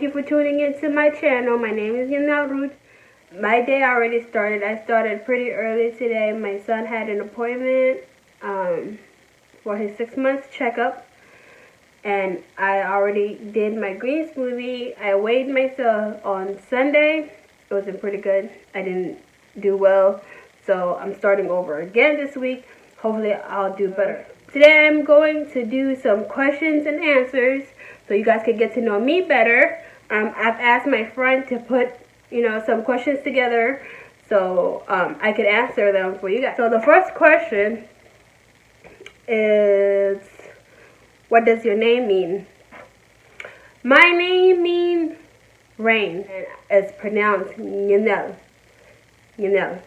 thank you for tuning into my channel. My name is Yanel Ruth. My day already started. I started pretty early today. My son had an appointment for his 6 months checkup. And I already did my green smoothie. I weighed myself on Sunday. It wasn't pretty good. I didn't do well. So I'm starting over again this week. Hopefully I'll do better. Today I'm going to do some questions and answers so you guys can get to know me better. I've asked my friend to put, some questions together so I could answer them for you guys. So the first question is, what does your name mean? My name means rain, and it's pronounced Yanel. Yanel.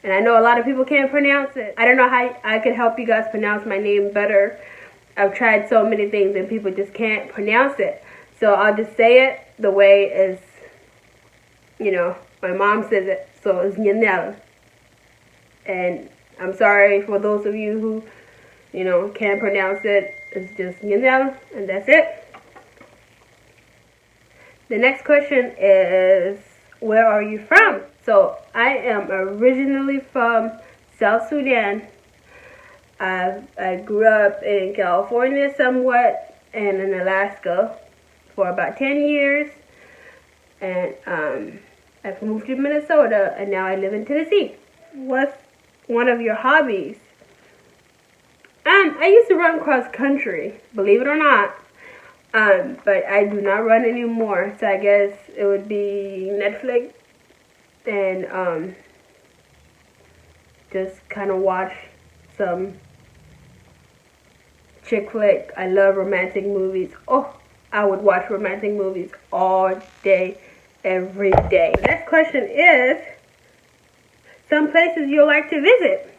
And I know a lot of people can't pronounce it. I don't know how I could help you guys pronounce my name better. I've tried so many things and people just can't pronounce it. So I'll just say it the way is, my mom says it. So it's Yanel. And I'm sorry for those of you who, can't pronounce it. It's just Yanel, and that's it. The next question is, where are you from? So I am originally from South Sudan. I grew up in California somewhat and in Alaska for about 10 years. And I've moved to Minnesota and now I live in Tennessee. What's one of your hobbies? I used to run cross country, believe it or not. But I do not run anymore. So I guess it would be Netflix and just kind of watch some chick flick. I love romantic movies. Oh, I would watch romantic movies all day, every day. The next question is, some places you like to visit?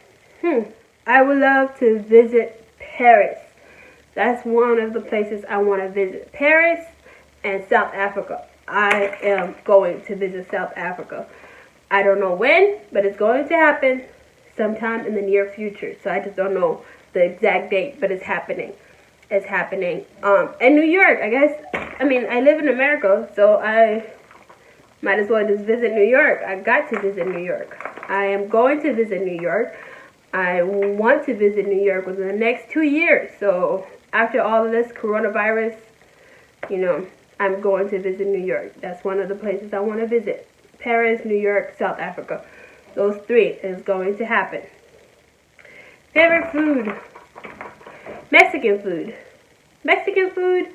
I would love to visit Paris. That's one of the places I want to visit. Paris and South Africa. I am going to visit South Africa. I don't know when, but it's going to happen sometime in the near future. So I just don't know the exact date, but it's happening. It's happening. And New York, I guess. I live in America, so I might as well just visit New York. I got to visit New York. I am going to visit New York. I want to visit New York within the next 2 years. So after all of this coronavirus, I'm going to visit New York. That's one of the places I want to visit. Paris, New York, South Africa. Those three is going to happen. Favorite food? Mexican food. Mexican food.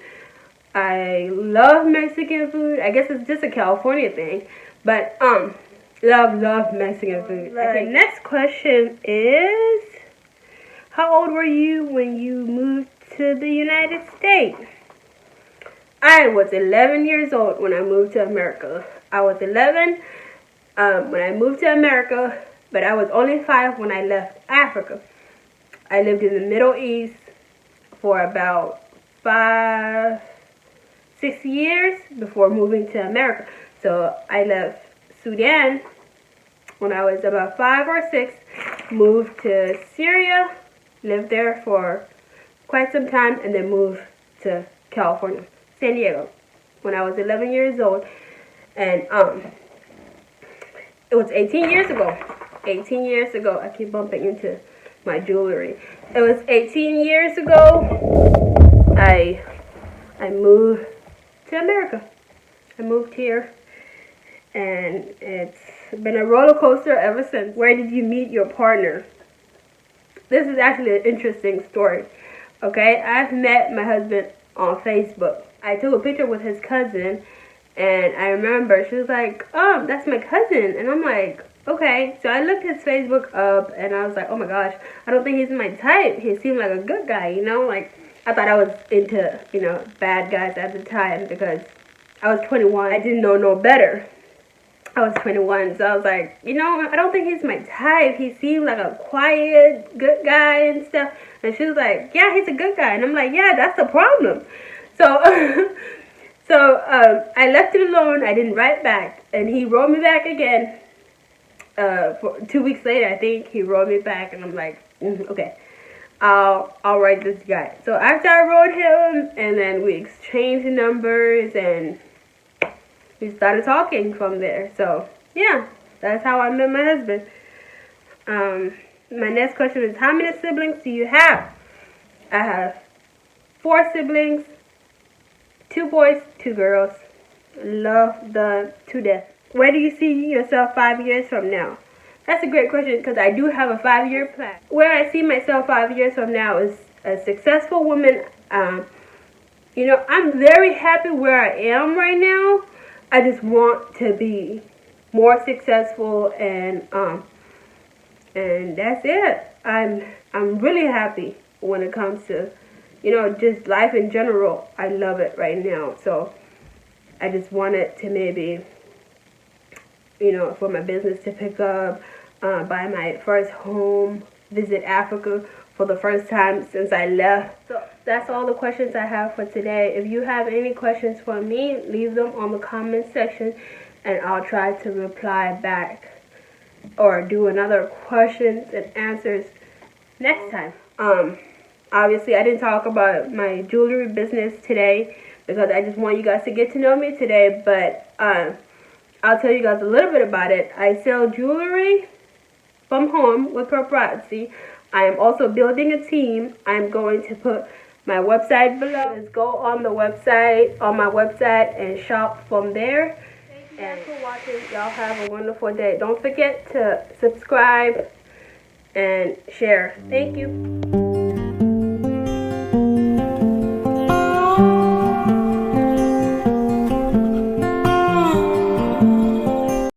I love Mexican food. I guess it's just a California thing. But, love Mexican food. Okay, next question is, how old were you when you moved to the United States? I was 11 years old when I moved to America. I was 11 when I moved to America, but I was only 5 when I left Africa. I lived in the Middle East for about 5-6 years before moving to America. So I left Sudan when I was about 5 or 6, moved to Syria, lived there for quite some time, and then moved to California, San Diego, when I was 11 years old. And it was 18 years ago. 18 years ago. I keep bumping into my jewelry. It was 18 years ago. I moved to America. I moved here, and it's been a roller coaster ever since. Where did you meet your partner? This is actually an interesting story. Okay, I've met my husband on Facebook. I took a picture with his cousin, and I remember she was like, "Oh, that's my cousin," and I'm like, okay. So I looked his Facebook up, and I was like, oh my gosh, I don't think he's my type. He seemed like a good guy, like I thought I was into, bad guys at the time because I was 21. I didn't know no better. I was 21, so I was like, I don't think he's my type. He seemed like a quiet, good guy and stuff. And she was like, yeah, he's a good guy. And I'm like, yeah, that's the problem. So, I left it alone. I didn't write back. And he wrote me back again. For 2 weeks later, I think, he wrote me back. And I'm like, okay, I'll write this guy. So after I wrote him, and then we exchanged numbers, and we started talking from there. So yeah, that's how I met my husband. My next question is, how many siblings do you have? I have 4 siblings, 2 boys, 2 girls. Love them to death. Where do you see yourself 5 years from now? That's a great question because I do have a 5-year plan. Where I see myself 5 years from now is a successful woman. You know, I'm very happy where I am right now. I just want to be more successful, and that's it. I'm really happy when it comes to, you know, just life in general. I love it right now. So I just wanted to maybe, you know, for my business to pick up, buy my first home, visit Africa for the first time since I left. So that's all the questions I have for today. If you have any questions for me, leave them on the comment section and I'll try to reply back or do another questions and answers next time. Obviously I didn't talk about my jewelry business today because I just want you guys to get to know me today, but I'll tell you guys a little bit about it. I sell jewelry from home with Paparazzi. I am also building a team. I'm going to put my website below. Just go on the website, on my website, and shop from there. Thank you guys for watching. Y'all have a wonderful day. Don't forget to subscribe and share. Thank you.